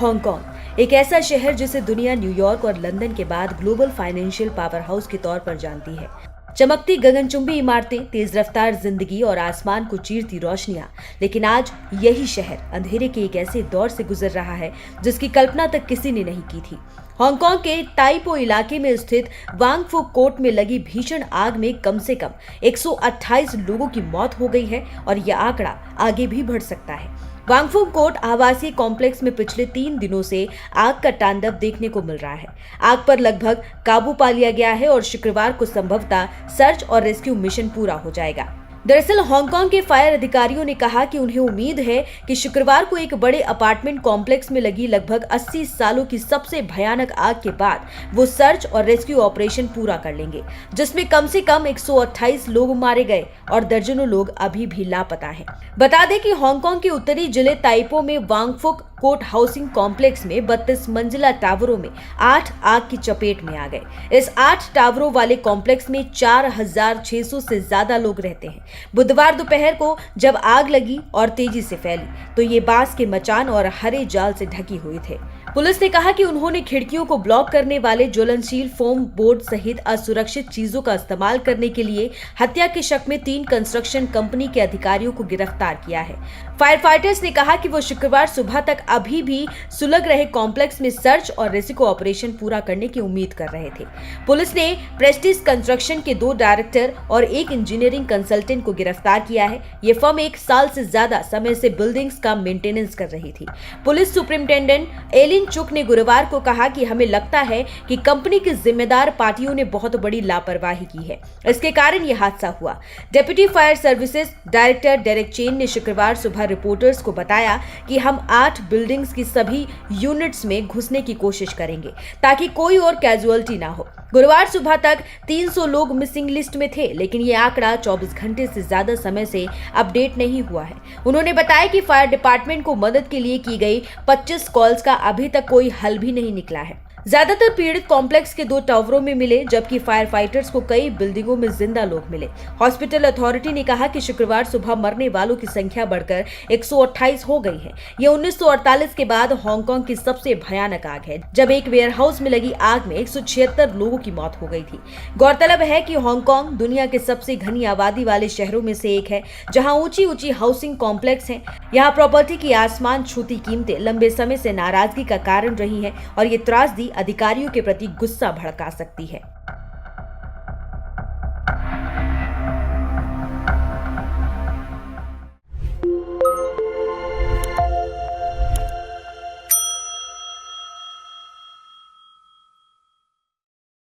Hong Kong एक ऐसा शहर जिसे दुनिया न्यूयॉर्क और लंदन के बाद ग्लोबल फाइनेंशियल पावर हाउस के तौर पर जानती है। चमकती गगनचुंबी इमारतें, तेज रफ्तार जिंदगी और आसमान को चीरती रोशनियां। लेकिन आज यही शहर अंधेरे के एक ऐसे दौर से गुजर रहा है जिसकी कल्पना तक किसी ने नहीं की थी। हांगकांग के ताइपो इलाके में स्थित वांग फुक कोर्ट में लगी भीषण आग में कम से कम 128 लोगों की मौत हो गई है और यह आंकड़ा आगे भी बढ़ सकता है। वांग फुक कोर्ट आवासीय कॉम्प्लेक्स में पिछले 3 दिनों से आग का तांडव देखने को मिल रहा है। आग पर लगभग काबू पा लिया गया है और शुक्रवार को संभवतः सर्च और रेस्क्यू मिशन पूरा हो जाएगा। दरअसल हांगकांग के फायर अधिकारियों ने कहा कि उन्हें उम्मीद है कि शुक्रवार को एक बड़े अपार्टमेंट कॉम्प्लेक्स में लगी लगभग 80 सालों की सबसे भयानक आग के बाद वो सर्च और रेस्क्यू ऑपरेशन पूरा कर लेंगे, जिसमें कम से कम 128 लोग मारे गए और दर्जनों लोग अभी भी लापता हैं। बता दें कि हांगकांग के उत्तरी जिले ताइपो में वांग फुक कोर्ट हाउसिंग कॉम्प्लेक्स में 32 मंजिला टावरों में 8 आग की चपेट में आ गए। इस 8 टावरों वाले कॉम्प्लेक्स में 4600 से ज्यादा लोग रहते हैं। बुधवार दोपहर को जब आग लगी और तेजी से फैली तो ये बांस के मचान और हरे जाल से ढकी हुई थे। पुलिस ने कहा कि उन्होंने खिड़कियों को ब्लॉक करने वाले ज्वलनशील फोम बोर्ड सहित असुरक्षित चीजों का इस्तेमाल करने के लिए हत्या के शक में 3 कंस्ट्रक्शन कंपनी के अधिकारियों को गिरफ्तार किया है। फायर फाइटर्स ने कहा कि वो शुक्रवार सुबह तक अभी भी सुलग रहे कॉम्प्लेक्स में सर्च और रेस्क्यू ऑपरेशन पूरा करने की उम्मीद कर रहे थे। पुलिस ने प्रेस्टीज कंस्ट्रक्शन के 2 डायरेक्टर और 1 इंजीनियरिंग कंसल्टेंट को गिरफ्तार किया है। ये फर्म 1 साल से ज्यादा समय से बिल्डिंग्स का मेंटेनेंस कर रही थी। पुलिस सुपरिंटेंडेंट एलिन चुक ने गुरुवार को कहा कि हमें लगता है कि कंपनी की जिम्मेदार पार्टियों ने बहुत बड़ी लापरवाही की है, इसके कारण यह हादसा हुआ। Deputy fire services director Derek chain ने शुक्रवार सुबह रिपोर्टर्स को बताया कि हम 8 बिल्डिंग्स की सभी यूनिट्स में घुसने की कोशिश करेंगे ताकि कोई और कैजुअल्टी ना हो। गुरुवार सुबह तक 300 लोग मिसिंग लिस्ट में थे, लेकिन ये आंकड़ा 24 घंटे से ज्यादा समय से अपडेट नहीं हुआ है। उन्होंने बताया कि फायर डिपार्टमेंट को मदद के लिए की गई 25 कॉल्स का अभी तक कोई हल भी नहीं निकला है। ज्यादातर पीड़ित कॉम्प्लेक्स के 2 टावरों में मिले, जबकि फायर फाइटर्स को कई बिल्डिंगों में जिंदा लोग मिले। हॉस्पिटल अथॉरिटी ने कहा कि शुक्रवार सुबह मरने वालों की संख्या बढ़कर 128 हो गई है। यह 1948 के बाद हांगकांग की सबसे भयानक आग है, जब एक वेयरहाउस में लगी आग में 176 लोगों की मौत हो गई थी। गौरतलब है कि हांगकांग दुनिया के सबसे घनी आबादी वाले शहरों में से एक है, जहां ऊंची ऊंची हाउसिंग कॉम्प्लेक्स हैं। यहाँ प्रॉपर्टी की आसमान छूती कीमतें लंबे समय से नाराजगी का कारण रही है और ये त्रासदी अधिकारियों के प्रति गुस्सा भड़का सकती है।